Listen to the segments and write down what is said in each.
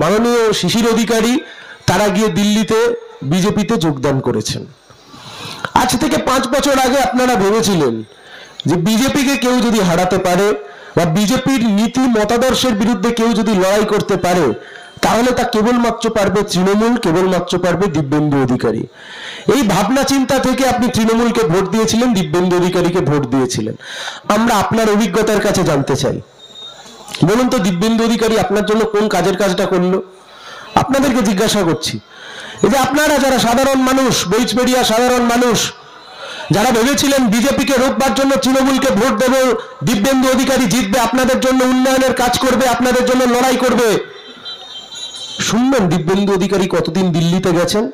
মাননীয় শিশির অধিকারী তারা গিয়ে দিল্লিতে বিজেপিতে যোগদান করেছেন। আজ থেকে 5 বছর আগে আপনারা ভেবেছিলেন যে বিজেপিকে কেউ যদি হারাতে পারে বা বিজেপির নীতি মতাদর্শের বিরুদ্ধে কেউ যদি লড়াই করতে পারে তাহলে তা কেবলমাত্র পারবে তৃণমূল, কেবলমাত্র পারবে দিব্যেন্দু অধিকারী। এই ভাবনা চিন্তা থেকে আপনি তৃণমূলকে ভোট দিয়েছিলেন, দিব্যেন্দু অধিকারীকে ভোট দিয়েছিলেন। আমরা আপনার অভিজ্ঞতার কাছে জানতে চাই, বলুন তো দিব্যেন্দু অধিকারী আপনার জন্য কোন কাজটা করলো? আপনাদেরকে জিজ্ঞাসা করছি, এই যে আপনারা যারা সাধারণ মানুষ, বইচবেড়িয়া সাধারণ মানুষ, যারা ভেবেছিলেন বিজেপিকে রোকবার জন্য তৃণমূলকে ভোট দেব, দিব্যেন্দু অধিকারী জিতবে, আপনাদের জন্য উন্নয়নের কাজ করবে, আপনাদের জন্য লড়াই করবে, শুনবেন দিব্যেন্দু অধিকারী কতদিন দিল্লিতে গেছেন?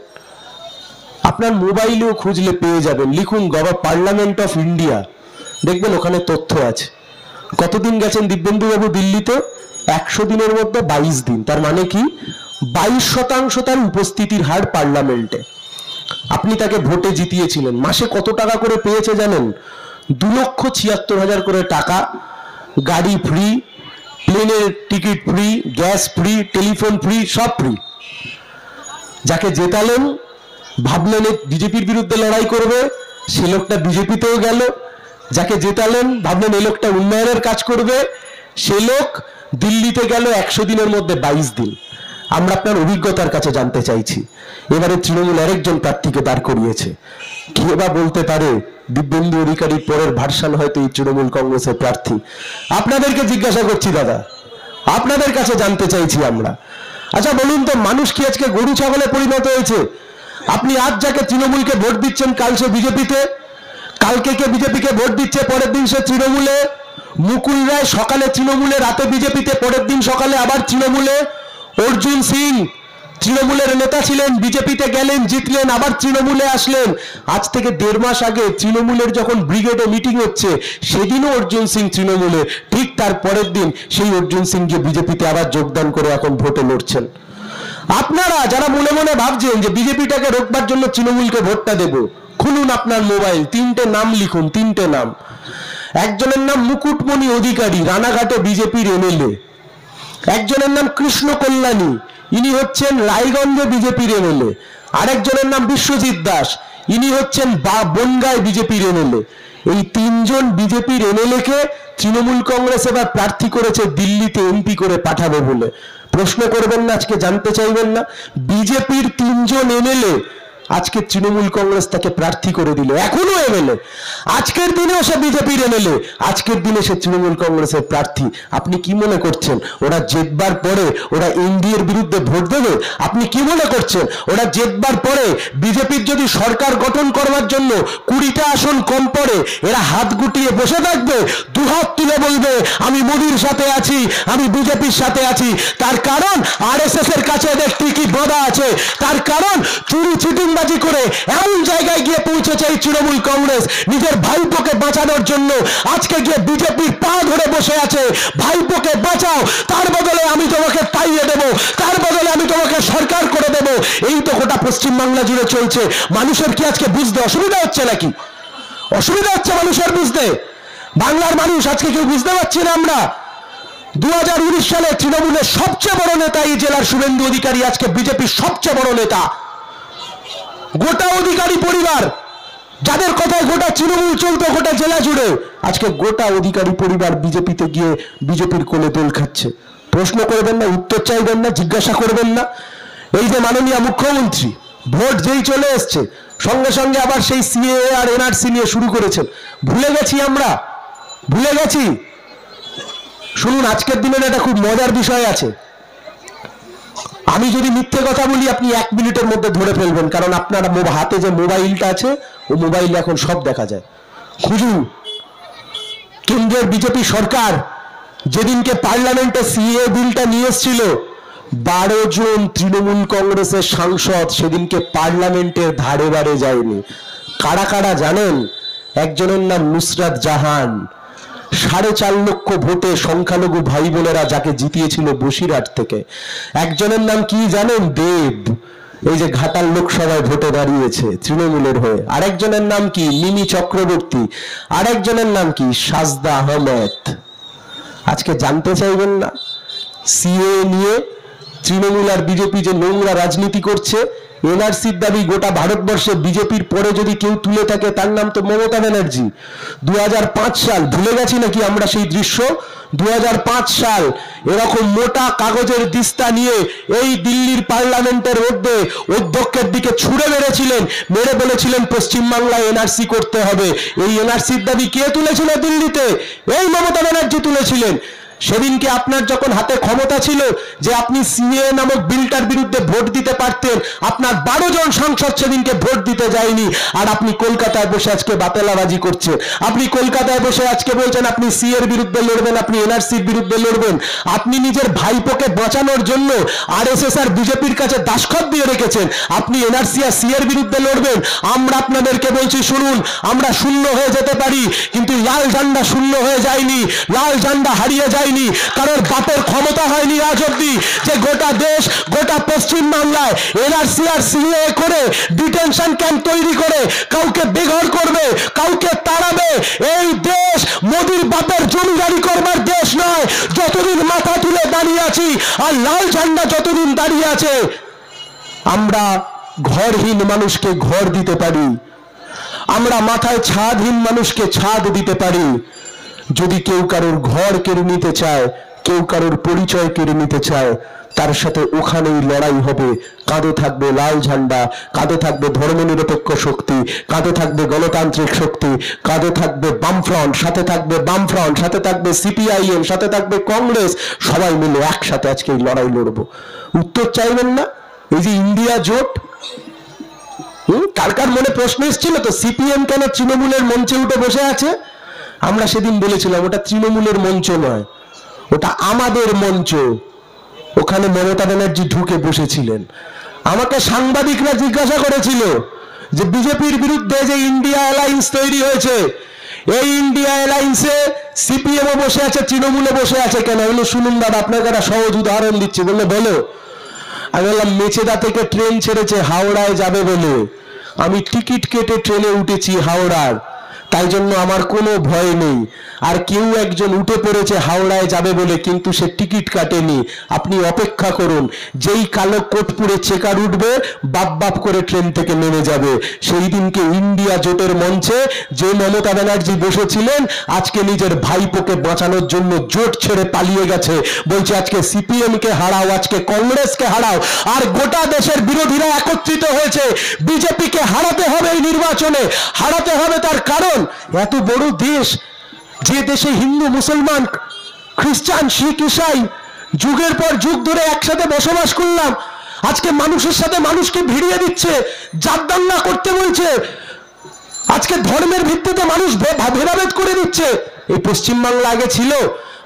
আপনার মোবাইলেও খুঁজলে পেয়ে যাবেন, লিখুন পার্লামেন্ট অফ ইন্ডিয়া, দেখবেন ওখানে তথ্য আছে। কতদিন গেছেন দিব্যেন্দু বাবু দিল্লিতে? 100 দিনের মধ্যে 22 দিন। তার মানে কি 22% তার উপস্থিতির হার পার্লামেন্টে। আপনি তাকে ভোটে জিতিয়েছিলেন। মাসে কত টাকা করে পেয়েছে জানেন? 2,76,000 করে টাকা, গাড়ি ফ্রি, প্লেনের ticket free, gas free, telephone free, সব ফ্রি। যাকে জেতালেন, ভাবলেন বিজেপির বিরুদ্ধে লড়াই করবে, সে লোকটা বিজেপিতেও গেল। যাকে জেতালেন, ভাবলেন এই লোকটা উন্নয়নের কাজ করবে, সে লোক দিল্লিতে গেল 100 দিনের মধ্যে 22 দিন। আমরা আপনার অভিজ্ঞতার কাছে জানতে চাইছি, এবারে তৃণমূল আরেকজন প্রার্থীকে দাঁড় করিয়েছে। কে বা বলতে পারে দিব্যেন্দু অধিকারীর পরের ভার্সান হয়তো এই তৃণমূল কংগ্রেসের প্রার্থী? আপনাদেরকে জিজ্ঞাসা করছি দাদা, আপনাদের কাছে জানতে চাইছি আমরা। আচ্ছা বলুন তো, মানুষ কি আজকে গরু ছাগলে পরিণত হয়েছে? আপনি আজ যাকে তৃণমূলকে ভোট দিচ্ছেন, কাল সে বিজেপিতে, কালকে কে বিজেপিকে ভোট দিচ্ছে, পরের দিন সে তৃণমূলে। মুকুল রায় সকালে তৃণমূলে, রাতে বিজেপিতে, পরের দিন সকালে আবার তৃণমূলে। অর্জুন সিং তৃণমূলের নেতা ছিলেন, বিজেপিতে গেলেন, জিতলেন, আবার তৃণমূলে আসলেন। আজ থেকে 1.5 মাস আগে তৃণমূলের যখন ব্রিগেডে মিটিং হচ্ছে, সেদিনও অর্জুন সিং তৃণমূলে, ঠিক তার পরের দিন সেই অর্জুন সিং গিয়ে বিজেপিতে আবার যোগদান করে এখন ভোটে লড়ছেন। আপনারা যারা মনে মনে ভাবছেন যে বিজেপিটাকে রোকবার জন্য তৃণমূলকে ভোটটা দেব, খুলুন আপনার মোবাইল, 3টে নাম লিখুন, 3টে নাম। একজনের নাম মুকুটমণি অধিকারী, রানাঘাটে বিজেপির এমএলএ। একজনের নাম কৃষ্ণ কল্যাণী, ইনি হচ্ছেন রায়গঞ্জে বিজেপির এমএলএ। আরেকজনের নাম বিশ্বজিৎ দাস, ইনি হচ্ছেন বনগাঁয় বিজেপির এমএলএ। এই 3 জন বিজেপির এমএলএ কে তৃণমূল কংগ্রেস এবার প্রার্থী করেছে দিল্লিতে এমপি করে পাঠাবে বলে। প্রশ্ন করবেন না? আজকে জানতে চাইবেন না? বিজেপির 3 জন এমএলএ আজকে তৃণমূল কংগ্রেস তাকে প্রার্থী করে দিল, এখনো এমএলএ। আজকের দিনেও সে বিজেপির এমএলএ, আজকের দিনে সে তৃণমূল কংগ্রেসের প্রার্থী। আপনি কি মনে করছেন ওরা জেতবার পরে ওরা এনডিএর বিরুদ্ধে ভোট দেবে? আপনি কি মনে করছেন ওরা জেতবার পরে বিজেপির যদি সরকার গঠন করবার জন্য 20টা আসন কম পড়ে এরা হাত গুটিয়ে বসে থাকবে, দুহাত তুলে বলবে আমি মোদির সাথে আছি, আমি বিজেপির সাথে আছি? তার কারণ আরএসএস এর কাছে এদের টিকি বাঁধা আছে। তার কারণ চুরি চিটিং বাজি করে এমন জায়গায় গিয়ে পৌঁছেছে এই তৃণমূল কংগ্রেস, নিজের ভাইপোকে বাঁচানোর জন্য আজকে গিয়ে বিজেপির পা ধরে বসে আছে। ভাইপোকে বাঁচাও, তার বদলে আমি তোমাকে তাইয়ে দেব, তার বদলে আমি তোমাকে সরকার করে দেব। এই তো গোটা পশ্চিমবাংলা জুড়ে চলছে। মানুষের কি আজকে বুঝতে অসুবিধা হচ্ছে নাকি? অসুবিধা হচ্ছে মানুষের বুঝতে? বাংলার মানুষ আজকে কেউ বুঝতে পারছি না আমরা? 2019 সালে তৃণমূলের সবচেয়ে বড় নেতা এই জেলার শুভেন্দু অধিকারী আজকে বিজেপির সবচেয়ে বড় নেতা। গোটা অধিকারী পরিবার, যাদের কথায় গোটা তৃণমূল চলতো গোটা জেলা জুড়ে, আজকে গোটা অধিকারী পরিবার বিজেপিতে গিয়ে বিজেপির কোলে দোল খাচ্ছে। প্রশ্ন করবেন না? উত্তর চাইবেন না? জিজ্ঞাসা করবেন না? এই যে মাননীয় মুখ্যমন্ত্রী ভোট যেই চলে এসছে সঙ্গে সঙ্গে আবার সেই সিএএ আর এনআরসি নিয়ে শুরু করেছেন। ভুলে গেছি আমরা, ভুলে গেছি। শুনুন, আজকের দিনের একটা খুব মজার বিষয় আছে। আমি যদি মিথ্যে কথা বলি আপনি 1 মিনিটের মধ্যে ধরে ফেলবেন, কারণ আপনার হাতে যে মোবাইলটা আছে ও মোবাইলে এখন সব দেখা যায়। খুঁজুন, কেন্দ্রের বিজেপি সরকার যেদিনকে পার্লামেন্টে সিএ বিলটা নিয়ে এসেছিল, 12 জন তৃণমূল কংগ্রেসের সাংসদ সেদিনকে পার্লামেন্টের ধারে বারে যায়নি। কারা কারা জানেন? একজনের নাম নুসরাত জাহান, 4.5 লক্ষ ভোটে সংখ্যালঘু ভাই বোনেরা যাকে জিতিয়েছিল বসিরহাট থেকে। একজনের নাম কি জানেন? দেব, এই যে ঘাটাল লোকসভায় ভোটে দাঁড়িয়েছে তৃণমূলের হয়ে। আরেকজনের নাম কি? মিমি চক্রবর্তী। আরেকজনের নাম কি? সাজদা আহমেদ। আজকে জানতে চাইবেন না সিএ নিয়ে তৃণমূল আর বিজেপি যে নোংরা রাজনীতি করছে। এনআরসির দাবি গোটা ভারতবর্ষে বিজেপির পরে যদি কেউ তুলে থাকে তার নাম তো মমতা ব্যানার্জি। 2005 সাল, ভুলে গেছি নাকি আমরা সেই দৃশ্য? 2005 সাল এরকম মোটা কাগজের দিস্তা নিয়ে এই দিল্লির পার্লামেন্টের মধ্যে অধ্যক্ষের দিকে ছুড়ে মেরেছিলেন, মেরে বলেছিলেন পশ্চিমবাংলায় এনআরসি করতে হবে। এই এনআরসির দাবি কে তুলেছিল দিল্লিতে? এই মমতা ব্যানার্জি তুলেছিলেন। সেদিনকে আপনার যখন হাতে ক্ষমতা ছিল যে আপনি সিএএ নামক বিলটার বিরুদ্ধে ভোট দিতে পারতেন, আপনার 12 জন সাংসদ সেদিনকে ভোট দিতে যায়নি। আর আপনি কলকাতায় বসে আজকে বাতেলাবাজি করছেন। আপনি কলকাতায় বসে আজকে বলছেন আপনি সিএর বিরুদ্ধে লড়বেন, আপনি এনআরসির বিরুদ্ধে লড়বেন। আপনি নিজের ভাইপোকে বাঁচানোর জন্য আরএসএস আর বিজেপির কাছে দাসখত দিয়ে রেখেছেন। আপনি এনআরসি আর সিএর বিরুদ্ধে লড়বেন। আমরা আপনাদেরকে বলছি শুনুন, আমরা শূন্য হয়ে যেতে পারি, কিন্তু লাল ঝান্ডা শূন্য হয়ে যায়নি, লাল ঝান্ডা হারিয়ে যায়। কারণ বাপের ক্ষমতা হয়নি আজ অব্দি যে গোটা দেশ, গোটা পশ্চিম বাংলায় এনআরসি আর সিএএ করে ডিটেনশন ক্যাম্প তৈরি করে কাউকে বেঘর করবে, কাউকে তাড়াবে। এই দেশ মোদির বাপের জমিদারি করবার দেশ নয়। যতদিন মাথা তুলে দাঁড়িয়ে আছি আর লাল ঝান্ডা যতদিন দাঁড়িয়ে আছে, আমরা ঘরহীন মানুষকে ঘর দিতে পারি, আমরা মাথায় ছাদহীন মানুষকে ছাদ দিতে পারি। যদি কেউ কারোর ঘর কেড়ে নিতে চায়, কেউ কারোর পরিচয় কেড়ে নিতে চায়, তার সাথে ওখানেই লড়াই হবে। কাঁধে থাকবে লাল ঝান্ডা, কাঁধে থাকবে ধর্মনিরপেক্ষ শক্তি, কাঁধে থাকবে গণতান্ত্রিক শক্তি, কাঁধে থাকবে বামফ্রন্ট, সাথে থাকবে বামফ্রন্ট, সাথে থাকবে সিপিআইএম, সাথে থাকবে কংগ্রেস। সবাই মিলে একসাথে আজকে এই লড়াই লড়বো। উত্তর চাইবেন না? এই যে ইন্ডিয়া জোট, কার কার মনে প্রশ্ন এসেছিল তো সিপিএম কেন তৃণমূলের মঞ্চে উঠে বসে আছে? আমরা সেদিন বলেছিলাম ওটা তৃণমূলের মঞ্চ নয়, ওটা আমাদের মঞ্চ। ওখানে মমতা ব্যানার্জি ঢুকে বসেছিলেন। আমাকে সাংবাদিকরা জিজ্ঞাসা করেছিল যে বিজেপির বিরুদ্ধে যে ইন্ডিয়া অ্যালায়েন্স তৈরি হয়েছে, এই ইন্ডিয়া অ্যালায়েন্সে সিপিএমও বসে আছে, তৃণমূলে বসে আছে কেন? বললো শুনুন দাদা, আপনাকে একটা সহজ উদাহরণ দিচ্ছি। বললো বলো। আমি বললাম মেচেদা থেকে ট্রেন ছেড়েছে হাওড়ায় যাবে বলে, আমি টিকিট কেটে ট্রেনে উঠেছি হাওড়ার, তাই জন্য আমার কোনো ভয় নেই। আর কেউ একজন উঠে পড়েছে হাওড়ায় যাবে বলে, কিন্তু সে টিকিট কাটেনি। আপনি অপেক্ষা করুন, যেই কালো কোট পরে চেকার উঠবে বাপ বাপ করে ট্রেন থেকে নেমে যাবে। সেই দিনকে ইন্ডিয়া জোটের মঞ্চে যে মমতা ব্যানার্জি বসেছিলেন, আজকে নিজের ভাইপোকে বাঁচানোর জন্য জোট ছেড়ে পালিয়ে গেছে। বলছে আজকে সিপিএম কে হারাও, আজকে কংগ্রেসকে হারাও। আর গোটা দেশের বিরোধীরা একত্রিত হয়েছে, বিজেপিকে হারাতে হবে এই নির্বাচনে। হারাতে হবে তার কারণ, এত বড় দেশ, যে দেশে হিন্দু, মুসলমান, খ্রিস্টান, শিখ, ইসাই যুগের পর যুগ ধরে একসাথে বসবাস করলাম, আজকে মানুষের সাথে মানুষকে ভিড়িয়ে দিচ্ছে, জাত দাঙ্গা করতে বলছে, আজকে ধর্মের ভিত্তিতে মানুষ ভেদাভেদ করে দিচ্ছে। এই পশ্চিমবাংলা আগে ছিল?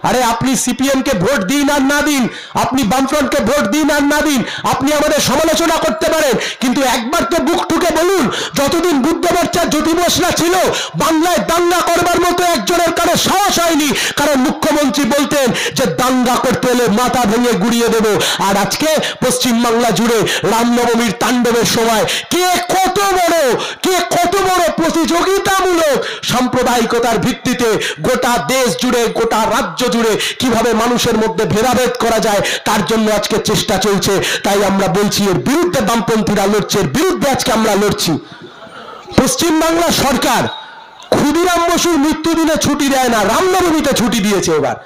আরে আপনি সিপিএম কে ভোট দিন আর না দিন, আপনি বামফ্রন্টকে ভোট দিন আর না দিন, আপনি আমাদের সমালোচনা করতে পারেন, কিন্তু একবার তো বুক ঠুকে বলুন, যতদিন বুদ্ধবাচ্চা জ্যোতি বোস না ছিল, বাংলায় দাঙ্গা করবার মতো একজনের কারো সাহস হয়নি। কারণ মুখ্যমন্ত্রী বলতেন যে দাঙ্গা করতে হলে মাথা ভেঙে গুড়িয়ে দেব। আর আজকে পশ্চিমবাংলা জুড়ে রামনবমীর তাণ্ডবের সময় কে কত বড় প্রতিযোগিতামূলক সাম্প্রদায়িকতার ভিত্তিতে গোটা দেশ জুড়ে, গোটা রাজ্য জুড়ে কিভাবে মানুষের মধ্যে ভেদাভেদ করা যায় তার জন্য আজকে চেষ্টা চলছে। তাই আমরা বলছি এর বিরুদ্ধে বামপন্থীরা লড়ছে, এর বিরুদ্ধে আজকে আমরা লড়ছি। পশ্চিমবাংলা সরকার ক্ষুদিরাম বসুর মৃত্যুদিনে ছুটি দেয় না, রামনবমীতে ছুটি দিয়েছে। এবার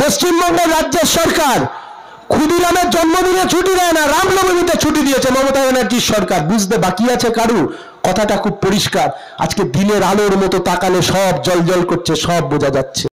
পশ্চিমবঙ্গের রাজ্যের সরকার ক্ষুদিরামের জন্মদিনে ছুটি দেয় না, রামনবমীতে ছুটি দিয়েছে মমতা ব্যানার্জির সরকার। বুঝতে বাকি আছে কারু? কথাটা খুব পরিষ্কার। আজকে দিনের আলোর মতো তাকালে সব জল জল করছে, সব বোঝা যাচ্ছে।